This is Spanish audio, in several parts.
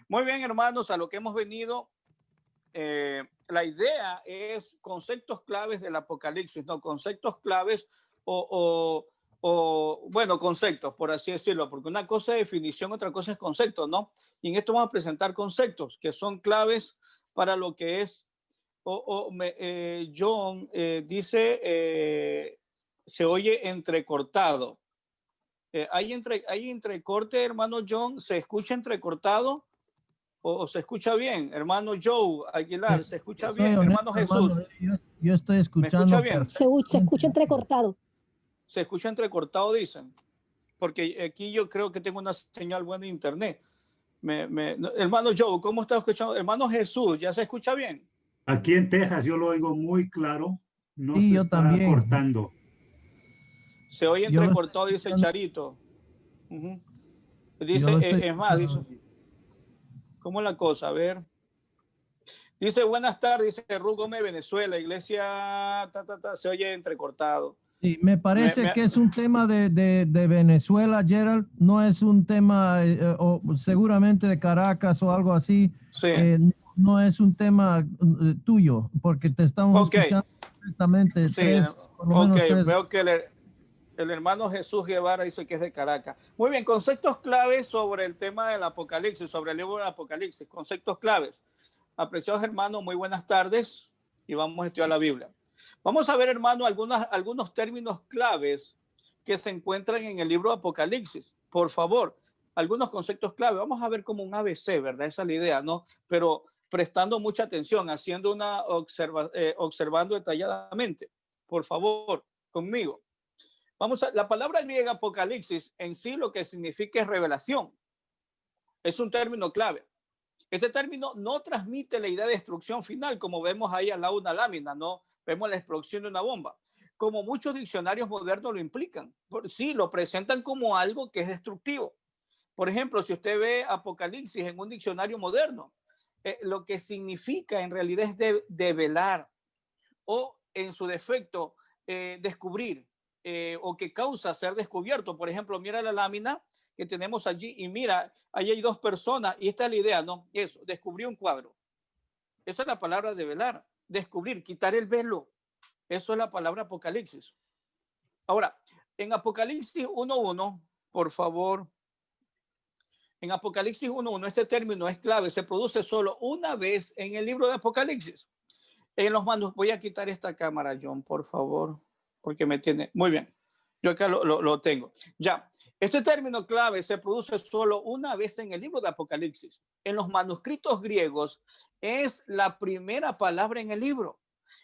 Muy bien, hermanos, a lo que hemos venido, la idea es conceptos claves del Apocalipsis, ¿no? Conceptos claves bueno, conceptos, por así decirlo, porque una cosa es definición, otra cosa es concepto, ¿no? Y en esto vamos a presentar conceptos que son claves para lo que es, John dice, se oye entrecortado. ¿Hay entrecorte, hermano John? ¿Se escucha entrecortado? ¿O se escucha bien? Hermano Joe Aguilar, ¿se escucha Soy bien? honesto, Hermano hermano, Jesús, yo estoy ¿me escucha escuchando bien? Se escucha entrecortado. Se escucha entrecortado, dicen. Porque aquí yo creo que tengo una señal buena de internet. Hermano Joe, ¿cómo está escuchando? Hermano Jesús, ¿ya se escucha bien? Aquí en Texas yo lo oigo muy claro, no Sí, se yo está también. cortando. Se oye Yo lo estoy entrecortado, dice escuchando, Charito. Uh-huh. yo Dice, lo estoy es más, escuchando. dice, ¿cómo es la cosa? A ver. Dice, buenas tardes, dice Rúgome, Venezuela, iglesia, se oye entrecortado. Sí, me parece que es un tema de Venezuela, Gerald, no es un tema o seguramente de Caracas o algo así. Sí. No es un tema tuyo, porque te estamos escuchando perfectamente. Sí, Por lo menos tres. Veo que el hermano Jesús Guevara dice que es de Caracas. Muy bien, conceptos claves sobre el tema del Apocalipsis, sobre el libro del Apocalipsis, conceptos claves. Apreciados hermanos, muy buenas tardes y vamos a estudiar la Biblia. Vamos a ver, hermano, algunos términos claves que se encuentran en el libro de Apocalipsis. Por favor, algunos conceptos claves. Vamos a ver como un ABC, ¿verdad? Esa es la idea, ¿no? Pero prestando mucha atención, haciendo observando detalladamente. Por favor, conmigo. La palabra griega Apocalipsis en sí lo que significa es revelación. Es un término clave. Este término no transmite la idea de destrucción final, como vemos ahí al lado de una lámina, no vemos la explosión de una bomba, como muchos diccionarios modernos lo implican. Sí, lo presentan como algo que es destructivo. Por ejemplo, si usted ve Apocalipsis en un diccionario moderno, lo que significa en realidad es develar o, en su defecto, descubrir o que causa ser descubierto. Por ejemplo, mira la lámina que tenemos allí y mira, ahí hay dos personas y esta es la idea, ¿no? Eso, descubrir un cuadro. Esa es la palabra develar, descubrir, quitar el velo. Eso es la palabra Apocalipsis. Ahora, en Apocalipsis 1.1, por favor, en Apocalipsis 1.1, este término es clave, se produce solo una vez en el libro de Apocalipsis. En los manos, voy a quitar esta cámara, John, por favor, porque me tiene. Muy bien, yo acá lo tengo. Ya, este término clave se produce solo una vez en el libro de Apocalipsis. En los manuscritos griegos es la primera palabra en el libro.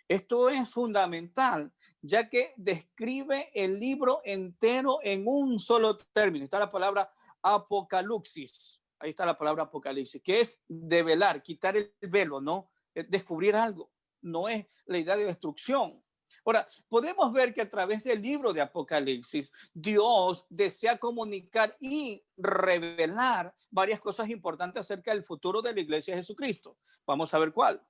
Esto es fundamental, ya que describe el libro entero en un solo término. Está la palabra apocalipsis. Ahí está la palabra apocalipsis, que es develar, quitar el velo, ¿no? Descubrir algo. No es la idea de destrucción. Ahora, podemos ver que a través del libro de Apocalipsis, Dios desea comunicar y revelar varias cosas importantes acerca del futuro de la iglesia de Jesucristo. Vamos a ver cuál.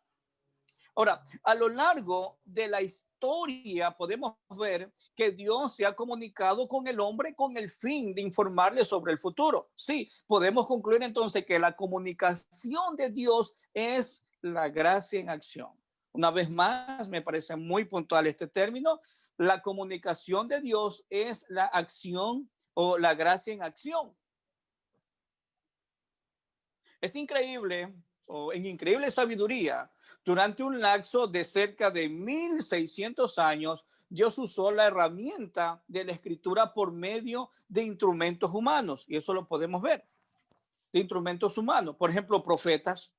Ahora, a lo largo de la historia podemos ver que Dios se ha comunicado con el hombre con el fin de informarle sobre el futuro. Sí, podemos concluir entonces que la comunicación de Dios es la gracia en acción. Una vez más, me parece muy puntual este término. La comunicación de Dios es la acción o la gracia en acción. Es increíble, o en increíble sabiduría, durante un lapso de cerca de 1600 años, Dios usó la herramienta de la escritura por medio de instrumentos humanos, y eso lo podemos ver, de instrumentos humanos, por ejemplo, profetas,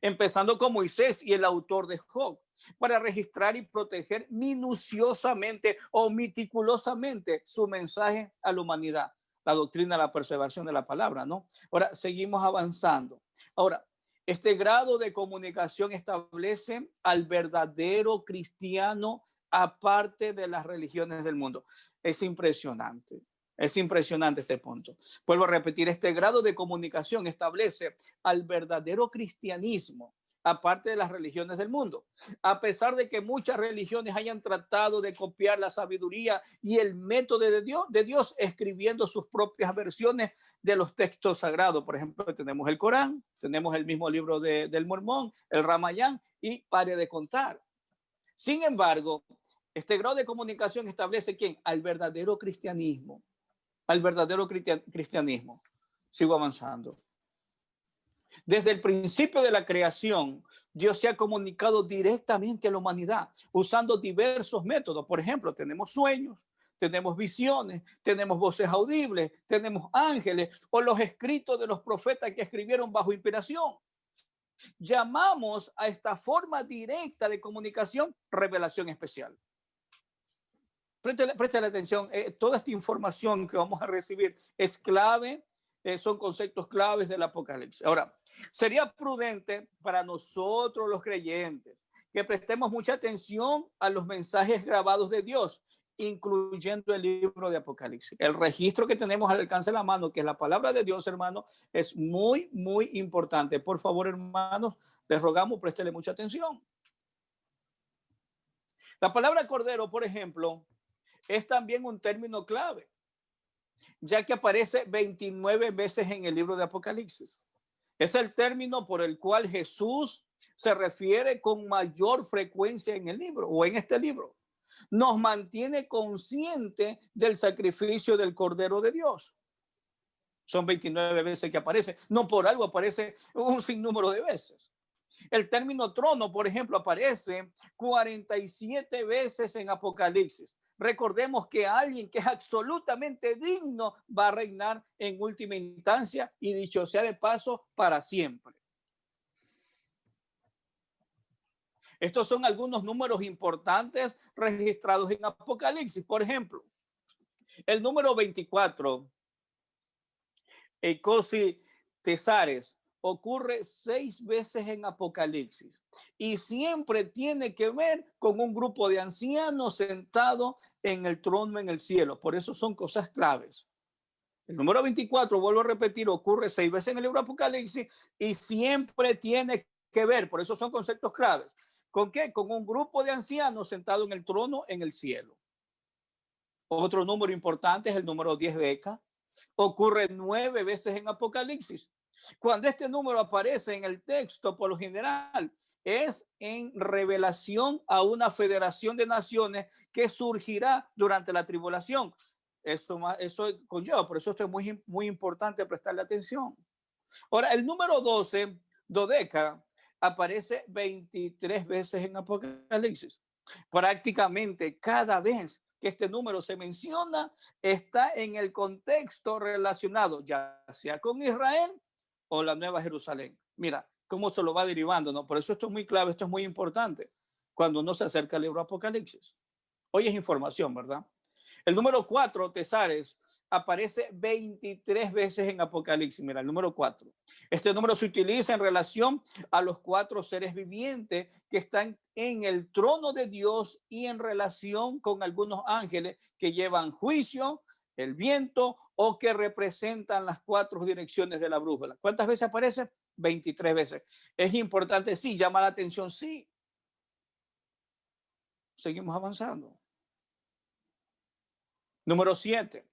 empezando con Moisés y el autor de Job, para registrar y proteger minuciosamente o meticulosamente su mensaje a la humanidad, la doctrina de la perseveración de la palabra, ¿no? Ahora, seguimos avanzando. Ahora, este grado de comunicación establece al verdadero cristiano aparte de las religiones del mundo. Es impresionante. Es impresionante este punto. Vuelvo a repetir, este grado de comunicación establece al verdadero cristianismo aparte de las religiones del mundo. A pesar de que muchas religiones hayan tratado de copiar la sabiduría y el método de Dios, escribiendo sus propias versiones de los textos sagrados. Por ejemplo, tenemos el Corán, tenemos el mismo libro del Mormón, el Ramayán, y pare de contar. Sin embargo, este grado de comunicación establece ¿quién? Al verdadero cristianismo. Al verdadero cristianismo. Sigo avanzando. Desde el principio de la creación, Dios se ha comunicado directamente a la humanidad usando diversos métodos. Por ejemplo, tenemos sueños, tenemos visiones, tenemos voces audibles, tenemos ángeles o los escritos de los profetas que escribieron bajo inspiración. Llamamos a esta forma directa de comunicación revelación especial. Préstale atención, toda esta información que vamos a recibir es clave. Son conceptos claves del Apocalipsis. Ahora, sería prudente para nosotros los creyentes que prestemos mucha atención a los mensajes grabados de Dios, incluyendo el libro de Apocalipsis. El registro que tenemos al alcance de la mano, que es la palabra de Dios, hermano, es muy, muy importante. Por favor, hermanos, les rogamos, préstele mucha atención. La palabra cordero, por ejemplo, es también un término clave, ya que aparece 29 veces en el libro de Apocalipsis. Es el término por el cual Jesús se refiere con mayor frecuencia en el libro o en este libro. Nos mantiene consciente del sacrificio del Cordero de Dios. Son 29 veces que aparece. No por algo aparece un sinnúmero de veces. El término trono, por ejemplo, aparece 47 veces en Apocalipsis. Recordemos que alguien que es absolutamente digno va a reinar en última instancia y dicho sea de paso para siempre. Estos son algunos números importantes registrados en Apocalipsis. Por ejemplo, el número 24, Eicosi Tesares, ocurre 6 veces en Apocalipsis y siempre tiene que ver con un grupo de ancianos sentados en el trono en el cielo. Por eso son cosas claves. El número 24, vuelvo a repetir, ocurre 6 veces en el libro de Apocalipsis y siempre tiene que ver, por eso son conceptos claves. ¿Con qué? Con un grupo de ancianos sentados en el trono en el cielo. Otro número importante es el número 10 Deca. Ocurre 9 veces en Apocalipsis. Cuando este número aparece en el texto, por lo general, es en revelación a una federación de naciones que surgirá durante la tribulación. Eso conlleva, por eso esto es muy, muy importante prestarle atención. Ahora, el número 12, Dodeca, aparece 23 veces en Apocalipsis. Prácticamente cada vez que este número se menciona, está en el contexto relacionado, ya sea con Israel o la Nueva Jerusalén. Mira cómo se lo va derivando, ¿no? Por eso esto es muy clave, esto es muy importante cuando uno se acerca al libro Apocalipsis. Hoy es información, ¿verdad? El número 4, Tesares, aparece 23 veces en Apocalipsis. Mira, el número 4. Este número se utiliza en relación a los 4 seres vivientes que están en el trono de Dios y en relación con algunos ángeles que llevan juicio, el viento o que representan las 4 direcciones de la brújula. ¿Cuántas veces aparece? 23 veces. Es importante, sí, llama la atención, sí. Seguimos avanzando. Número 7.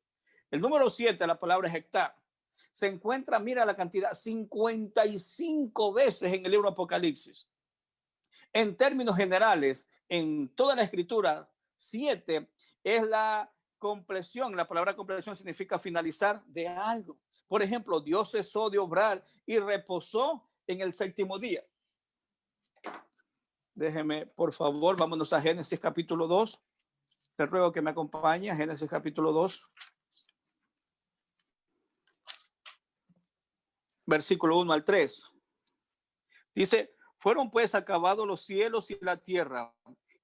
El número 7, la palabra es hectar. Se encuentra, mira la cantidad, 55 veces en el libro Apocalipsis. En términos generales, en toda la escritura, 7 es la compleción. La palabra compleción significa finalizar de algo. Por ejemplo, Dios cesó de obrar y reposó en el 7º día. Déjeme, por favor, vámonos a Génesis capítulo 2. Te ruego que me acompañe a Génesis capítulo 2. Versículo 1 al 3. Dice, fueron pues acabados los cielos y la tierra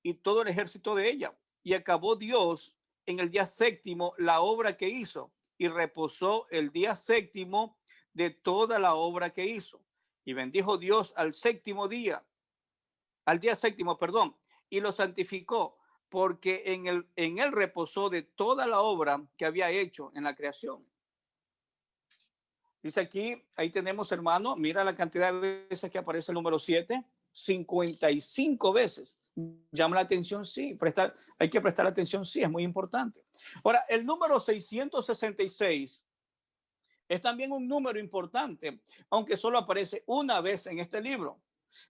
y todo el ejército de ella. Y acabó Dios en el día 7º la obra que hizo y reposó el día 7º de toda la obra que hizo. Y bendijo Dios al día 7º, perdón, y lo santificó porque en él reposó de toda la obra que había hecho en la creación. Dice aquí, ahí tenemos, hermano, mira la cantidad de veces que aparece el número 7, 55 veces. Llama la atención, sí, hay que prestar atención, sí, es muy importante. Ahora, el número 666 es también un número importante, aunque solo aparece una vez en este libro.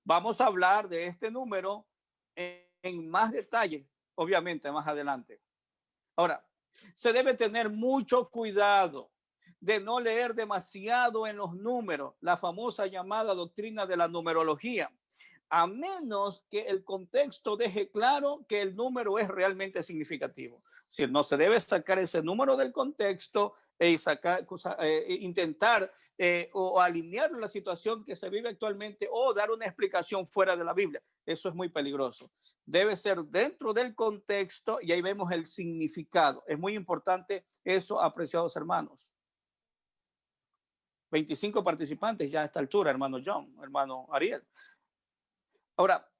Vamos a hablar de este número en más detalle, obviamente, más adelante. Ahora, se debe tener mucho cuidado de no leer demasiado en los números, la famosa llamada doctrina de la numerología, a menos que el contexto deje claro que el número es realmente significativo. Si no se debe sacar ese número del contexto y intentar o alinear la situación que se vive actualmente o dar una explicación fuera de la Biblia. Eso es muy peligroso. Debe ser dentro del contexto y ahí vemos el significado. Es muy importante eso, apreciados hermanos. 25 participantes ya a esta altura, hermano John, hermano Ariel. Ahora,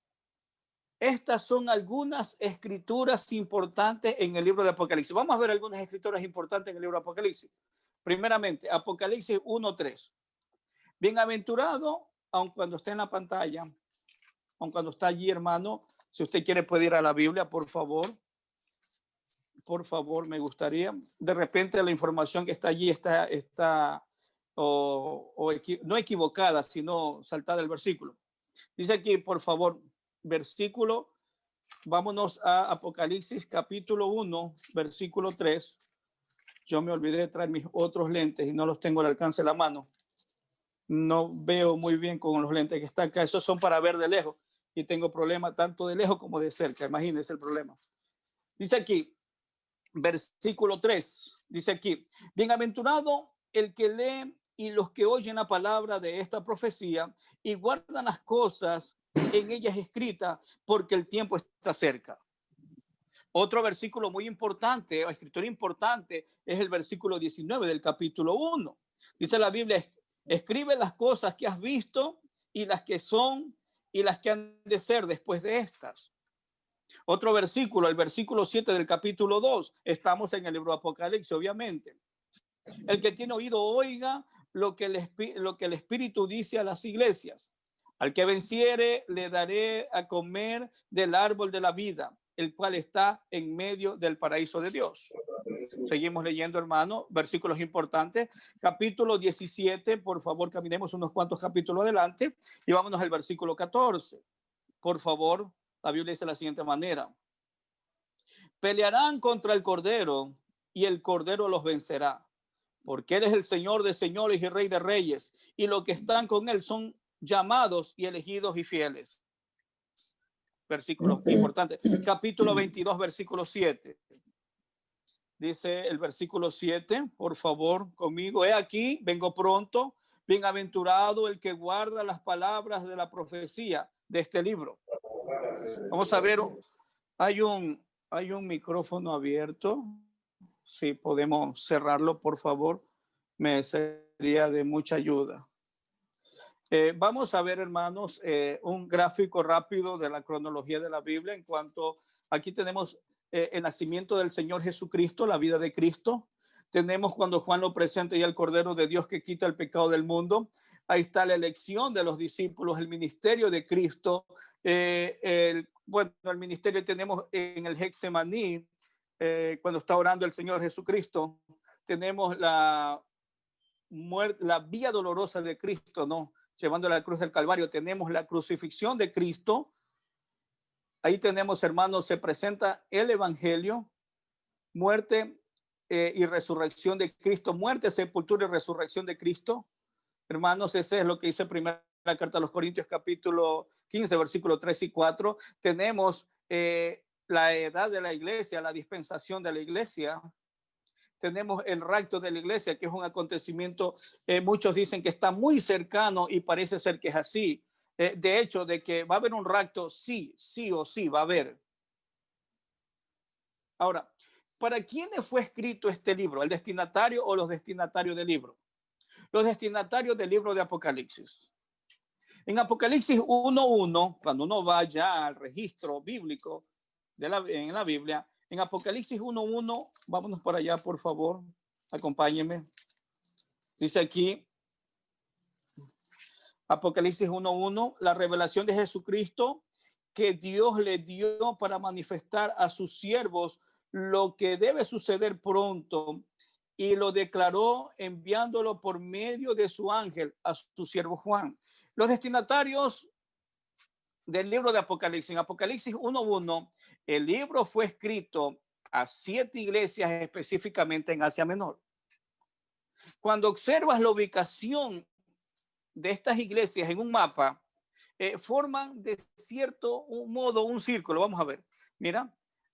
estas son algunas escrituras importantes en el libro de Apocalipsis. Vamos a ver algunas escrituras importantes en el libro de Apocalipsis. Primeramente, Apocalipsis 1:3. Bienaventurado, aun cuando esté en la pantalla, aun cuando está allí, hermano, si usted quiere puede ir a la Biblia, por favor. Por favor, me gustaría. De repente la información que está allí está no equivocada, sino saltada del versículo. Dice aquí, por favor, versículo, vámonos a Apocalipsis capítulo 1, versículo 3. Yo me olvidé de traer mis otros lentes y no los tengo al alcance de la mano. No veo muy bien con los lentes que están acá. Esos son para ver de lejos y tengo problema tanto de lejos como de cerca. Imagínense el problema. Dice aquí, versículo 3, dice aquí, bienaventurado el que lee y los que oyen la palabra de esta profecía y guardan las cosas en ellas escritas, porque el tiempo está cerca. Otro versículo muy importante, o escritura importante, es el versículo 19 del capítulo 1. Dice la Biblia, escribe las cosas que has visto y las que son y las que han de ser después de estas. Otro versículo, el versículo 7 del capítulo 2. Estamos en el libro de Apocalipsis, obviamente. El que tiene oído, oiga lo que el Espíritu dice a las iglesias. Al que venciere, le daré a comer del árbol de la vida, el cual está en medio del paraíso de Dios. Seguimos leyendo, hermano, versículos importantes. Capítulo 17, por favor, caminemos unos cuantos capítulos adelante y vámonos al versículo 14. Por favor, la Biblia dice de la siguiente manera. Pelearán contra el Cordero y el Cordero los vencerá, porque Él es el Señor de señores y Rey de reyes, y los que están con Él son llamados y elegidos y fieles. Versículo importante. Capítulo 22, versículo 7. Dice el versículo 7, por favor, conmigo. He aquí, vengo pronto, bienaventurado el que guarda las palabras de la profecía de este libro. Vamos a ver, hay un micrófono abierto. Si podemos cerrarlo, por favor, me sería de mucha ayuda. Vamos a ver, hermanos, un gráfico rápido de la cronología de la Biblia en cuanto aquí tenemos el nacimiento del Señor Jesucristo, la vida de Cristo. Tenemos cuando Juan lo presenta ya el Cordero de Dios que quita el pecado del mundo. Ahí está la elección de los discípulos, el ministerio de Cristo. El ministerio tenemos en el Getsemaní, cuando está orando el Señor Jesucristo. Tenemos la vía dolorosa de Cristo, ¿no? Llevando la cruz del Calvario. Tenemos la crucifixión de Cristo. Ahí tenemos, hermanos, se presenta el Evangelio, muerte y resurrección de Cristo, muerte, sepultura y resurrección de Cristo. Hermanos, ese es lo que dice primera carta a los Corintios, capítulo 15, versículos 3 y 4. Tenemos la edad de la iglesia, la dispensación de la iglesia. Tenemos el rapto de la iglesia, que es un acontecimiento, muchos dicen que está muy cercano y parece ser que es así. De hecho, de que va a haber un rapto, sí o sí va a haber. Ahora, ¿para quiénes fue escrito este libro? ¿El destinatario o los destinatarios del libro? Los destinatarios del libro de Apocalipsis. En Apocalipsis 1:1, cuando uno vaya al registro bíblico en la Biblia, en Apocalipsis 1:1, vámonos por allá, por favor, acompáñenme. Dice aquí, Apocalipsis 1:1, la revelación de Jesucristo que Dios le dio para manifestar a sus siervos lo que debe suceder pronto, y lo declaró enviándolo por medio de su ángel a su siervo Juan. Los destinatarios del libro de Apocalipsis, en Apocalipsis 1:1, el libro fue escrito a 7 iglesias específicamente en Asia Menor. Cuando observas la ubicación de estas iglesias en un mapa, forman de cierto modo un círculo. Vamos a ver, mira,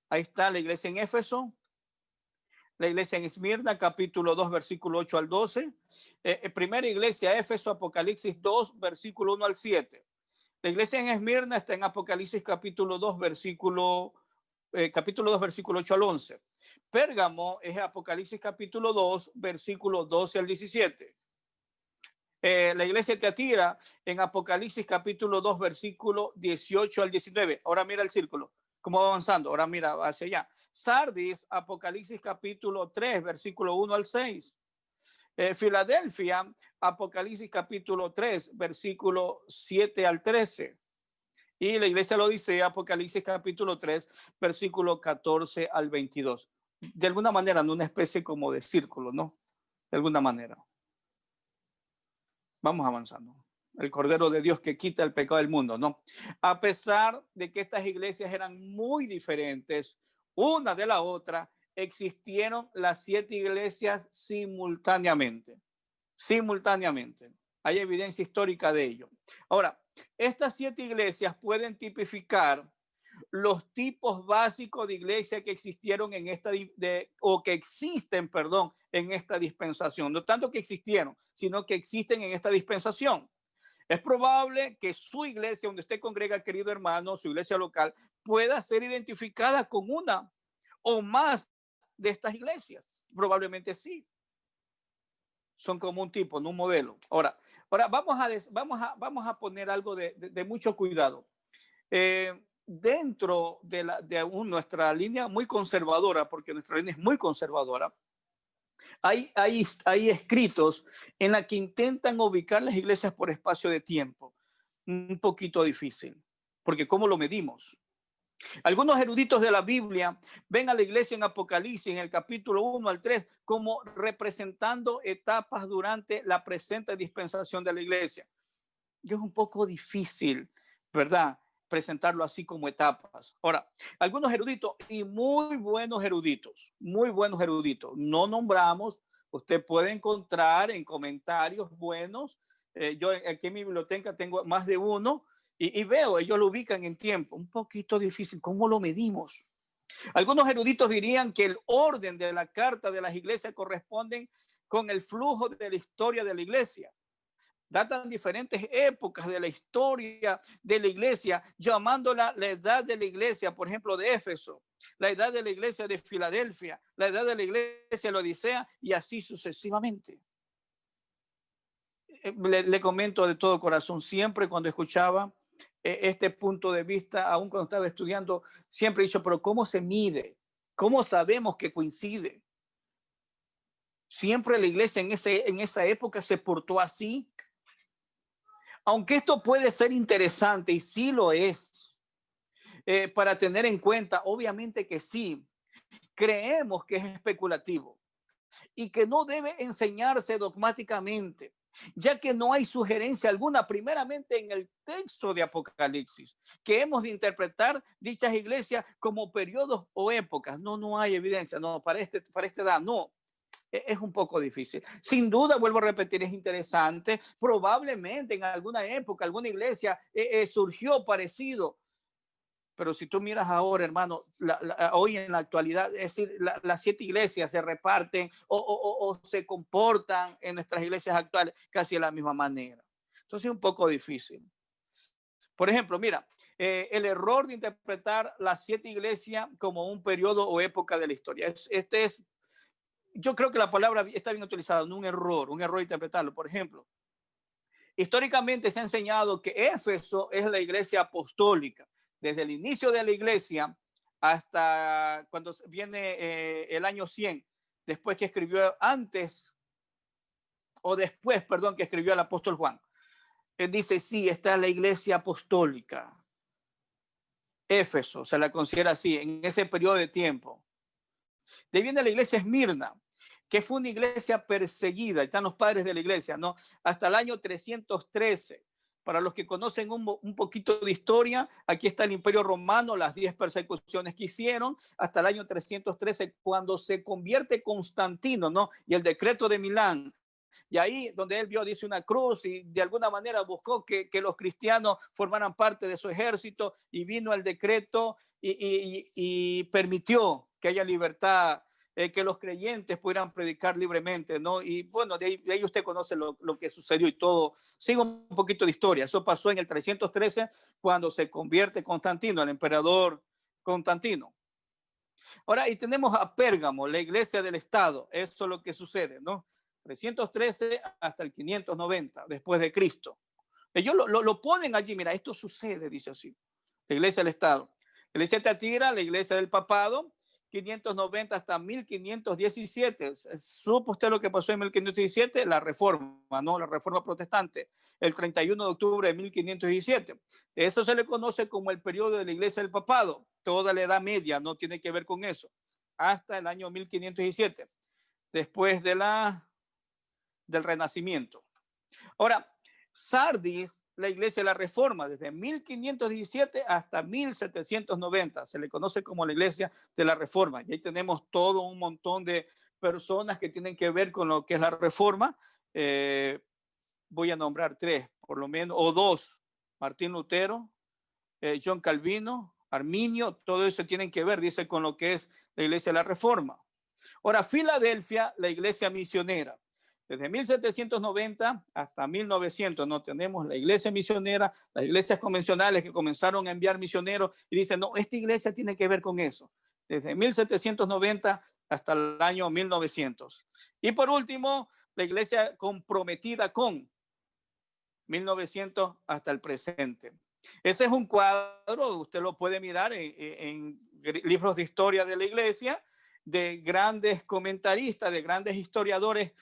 ahí está la iglesia en Éfeso, la iglesia en Esmirna, capítulo 2, versículo 8 al 12. Primera iglesia, Éfeso, Apocalipsis 2, versículo 1 al 7. La iglesia en Esmirna está en Apocalipsis capítulo 2, versículo 8 al 11. Pérgamo es Apocalipsis capítulo 2, versículo 12 al 17. La iglesia de Tiatira en Apocalipsis capítulo 2, versículo 18 al 19. Ahora mira el círculo, cómo va avanzando. Ahora mira hacia allá. Sardis, Apocalipsis capítulo 3, versículo 1 al 6. Filadelfia, Apocalipsis capítulo 3, versículo 7 al 13. Y la iglesia de la Odisea, Apocalipsis capítulo 3, versículo 14 al 22. De alguna manera, no una especie como de círculo, ¿no? De alguna manera. Vamos avanzando. El Cordero de Dios que quita el pecado del mundo, ¿no? A pesar de que estas iglesias eran muy diferentes una de la otra, existieron las 7 iglesias simultáneamente. Simultáneamente. Hay evidencia histórica de ello. Ahora, estas 7 iglesias pueden tipificar los tipos básicos de iglesia que existieron en esta que existen, perdón, en esta dispensación. No tanto que existieron, sino que existen en esta dispensación. Es probable que su iglesia, donde usted congrega, querido hermano, su iglesia local, pueda ser identificada con una o más de estas iglesias. Probablemente sí. Son como un tipo, no un modelo. Ahora vamos a poner algo de mucho cuidado. Dentro de nuestra línea muy conservadora, porque nuestra línea es muy conservadora, hay escritos en la que intentan ubicar las iglesias por espacio de tiempo. Un poquito difícil, porque ¿cómo lo medimos? Algunos eruditos de la Biblia ven a la iglesia en Apocalipsis, en el capítulo 1 al 3, como representando etapas durante la presente dispensación de la iglesia. Y es un poco difícil, ¿verdad?, presentarlo así como etapas. Ahora, algunos eruditos y muy buenos eruditos, no nombramos, usted puede encontrar en comentarios buenos. Yo aquí en mi biblioteca tengo más de uno y veo, ellos lo ubican en tiempo. Un poquito difícil, ¿cómo lo medimos? Algunos eruditos dirían que el orden de la carta de las iglesias corresponden con el flujo de la historia de la iglesia. Datan diferentes épocas de la historia de la iglesia, llamándola la edad de la iglesia, por ejemplo, de Éfeso, la edad de la iglesia de Filadelfia, la edad de la iglesia de la Odisea, y así sucesivamente. Le comento de todo corazón, siempre cuando escuchaba este punto de vista, aún cuando estaba estudiando, siempre he dicho, pero ¿cómo se mide? ¿Cómo sabemos que coincide? Siempre la iglesia en esa época se portó así. Aunque esto puede ser interesante, y sí lo es, para tener en cuenta, obviamente que sí, creemos que es especulativo y que no debe enseñarse dogmáticamente, ya que no hay sugerencia alguna, primeramente en el texto de Apocalipsis, que hemos de interpretar dichas iglesias como periodos o épocas. No hay evidencia, no, para esta edad, no. Es un poco difícil. Sin duda, vuelvo a repetir, es interesante. Probablemente en alguna época, alguna iglesia surgió parecido. Pero si tú miras ahora, hermano, hoy en la actualidad, es decir, las 7 iglesias se reparten o se comportan en nuestras iglesias actuales casi de la misma manera. Entonces es un poco difícil. Por ejemplo, mira, el error de interpretar las 7 iglesias como un periodo o época de la historia. Yo creo que la palabra está bien utilizada, no un error interpretarlo. Por ejemplo, históricamente se ha enseñado que Éfeso es la iglesia apostólica. Desde el inicio de la iglesia hasta cuando viene el año 100, después que escribió que escribió el apóstol Juan. Él dice, sí, esta es la iglesia apostólica. Éfeso se la considera así, en ese periodo de tiempo. De ahí viene la iglesia Esmirna, que fue una iglesia perseguida. Están los padres de la iglesia, ¿no? Hasta el año 313. Para los que conocen un poquito de historia, aquí está el Imperio Romano, las 10 persecuciones que hicieron, hasta el año 313, cuando se convierte Constantino, ¿no? Y el decreto de Milán. Y ahí donde él vio, dice, una cruz y de alguna manera buscó que los cristianos formaran parte de su ejército y vino el decreto y permitió que haya libertad, que los creyentes pudieran predicar libremente, ¿no? Y bueno, de ahí usted conoce lo que sucedió y todo. Sigo un poquito de historia. Eso pasó en el 313 cuando se convierte Constantino, el emperador Constantino. Ahora, y tenemos a Pérgamo, la iglesia del Estado. Eso es lo que sucede, ¿no? 313 hasta el 590 después de Cristo. Ellos lo ponen allí, mira, esto sucede, dice así, la iglesia del Estado. La iglesia de Tiatira, la iglesia del papado, 590 hasta 1517. ¿Supo usted lo que pasó en 1517? La reforma, ¿no? La reforma protestante, el 31 de octubre de 1517. Eso se le conoce como el periodo de la iglesia del papado. Toda la Edad Media no tiene que ver con eso. Hasta el año 1517, después de del Renacimiento. Ahora, Sardis, la iglesia de la Reforma, desde 1517 hasta 1790, se le conoce como la iglesia de la Reforma. Y ahí tenemos todo un montón de personas que tienen que ver con lo que es la Reforma. Voy a nombrar 3, por lo menos, o 2. Martín Lutero, John Calvino, Arminio, todo eso tienen que ver, dice, con lo que es la iglesia de la Reforma. Ahora, Filadelfia, la iglesia misionera. Desde 1790 hasta 1900 no tenemos la iglesia misionera, las iglesias convencionales que comenzaron a enviar misioneros y dicen, no, esta iglesia tiene que ver con eso. Desde 1790 hasta el año 1900. Y por último, la iglesia comprometida con 1900 hasta el presente. Ese es un cuadro, usted lo puede mirar en libros de historia de la iglesia, de grandes comentaristas, de grandes historiadores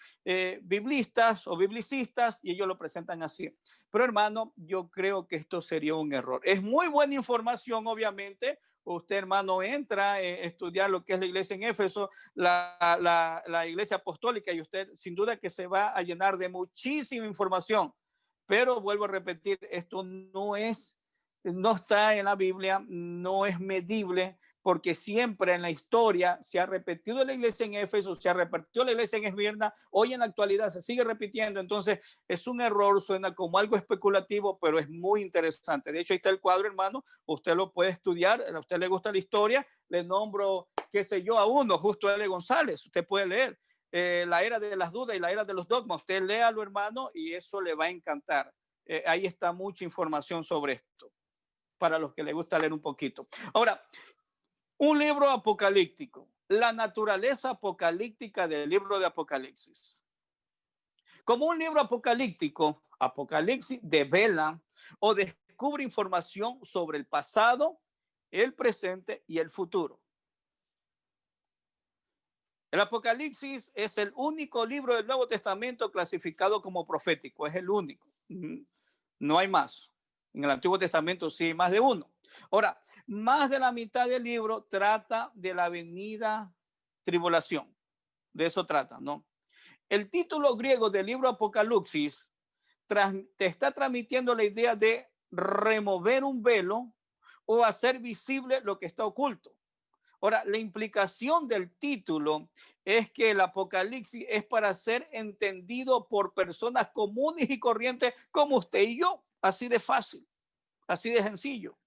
biblistas o biblicistas, y ellos lo presentan así. Pero hermano, yo creo que esto sería un error. Es muy buena información, obviamente. Usted, hermano, entra a estudiar lo que es la iglesia en Éfeso, la iglesia apostólica, y usted sin duda que se va a llenar de muchísima información. Pero vuelvo a repetir, esto no está en la Biblia, no es medible, porque siempre en la historia se ha repetido la iglesia en Éfeso, se ha repetido la iglesia en Esmirna, hoy en la actualidad se sigue repitiendo. Entonces es un error, suena como algo especulativo, pero es muy interesante. De hecho, ahí está el cuadro, hermano, usted lo puede estudiar, a usted le gusta la historia, le nombro, qué sé yo, a uno, Justo L. González, usted puede leer La era de las dudas y la era de los dogmas, usted léalo, hermano, y eso le va a encantar. Ahí está mucha información sobre esto, para los que les gusta leer un poquito. Ahora, un libro apocalíptico, la naturaleza apocalíptica del libro de Apocalipsis. Como un libro apocalíptico, Apocalipsis devela o descubre información sobre el pasado, el presente y el futuro. El Apocalipsis es el único libro del Nuevo Testamento clasificado como profético, es el único. No hay más. En el Antiguo Testamento sí hay más de uno. Ahora, más de la mitad del libro trata de la venida tribulación. De eso trata, ¿no? El título griego del libro Apocalipsis te está transmitiendo la idea de remover un velo o hacer visible lo que está oculto. Ahora, la implicación del título es que el Apocalipsis es para ser entendido por personas comunes y corrientes como usted y yo. Así de fácil, así de sencillo.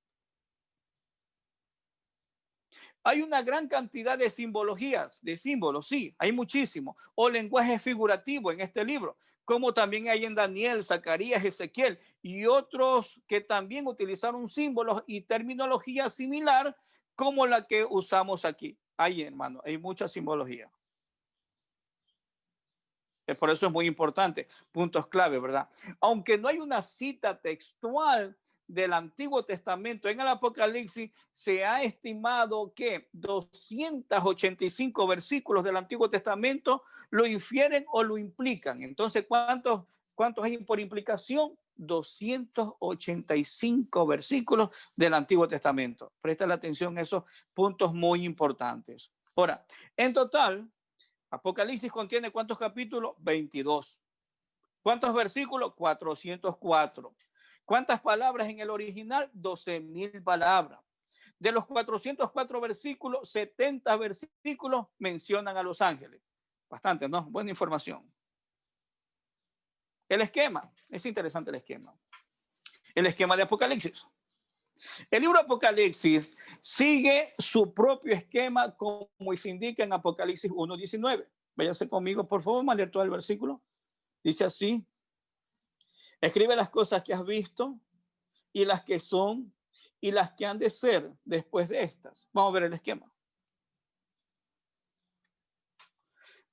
Hay una gran cantidad de simbologías, de símbolos, sí, hay muchísimo, o lenguaje figurativo en este libro, como también hay en Daniel, Zacarías, Ezequiel y otros que también utilizaron símbolos y terminología similar como la que usamos aquí. Ahí, hermano, hay mucha simbología. Por eso es muy importante, puntos clave, ¿verdad? Aunque no hay una cita textual del Antiguo Testamento en el Apocalipsis, se ha estimado que 285 versículos del Antiguo Testamento lo infieren o lo implican. Entonces, ¿cuántos hay por implicación? 285 versículos del Antiguo Testamento. Presta la atención a esos puntos muy importantes. Ahora, en total, Apocalipsis contiene ¿cuántos capítulos? 22. ¿Cuántos versículos? 404. ¿Cuántas palabras en el original? 12,000 palabras. De los 404 versículos, 70 versículos mencionan a los ángeles. Bastante, ¿no? Buena información. El esquema, es interesante el esquema. El esquema de Apocalipsis. El libro Apocalipsis sigue su propio esquema como se indica en Apocalipsis 1:19. Váyase conmigo, por favor, me leer todo el versículo. Dice así: escribe las cosas que has visto y las que son y las que han de ser después de estas. Vamos a ver el esquema.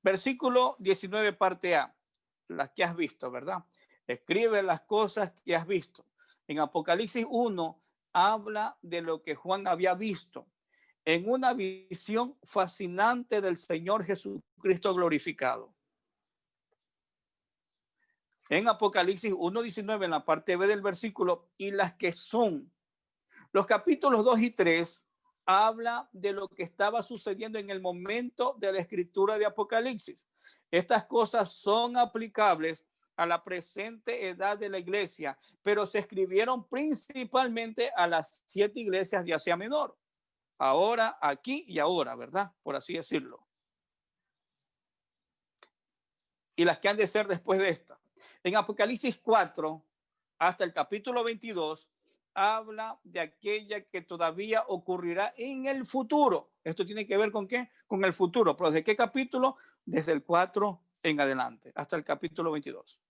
Versículo 19, parte A. Las que has visto, ¿verdad? Escribe las cosas que has visto. En Apocalipsis 1 habla de lo que Juan había visto en una visión fascinante del Señor Jesucristo glorificado. En Apocalipsis 1:19, en la parte B del versículo, y las que son. Los capítulos 2 y 3 habla de lo que estaba sucediendo en el momento de la escritura de Apocalipsis. Estas cosas son aplicables a la presente edad de la iglesia, pero se escribieron principalmente a las 7 iglesias de Asia Menor. Ahora, aquí y ahora, ¿verdad? Por así decirlo. Y las que han de ser después de esta. En Apocalipsis 4, hasta el capítulo 22, habla de aquella que todavía ocurrirá en el futuro. Esto tiene que ver con qué? Con el futuro. ¿Pero de qué capítulo? Desde el 4 en adelante, hasta el capítulo 22.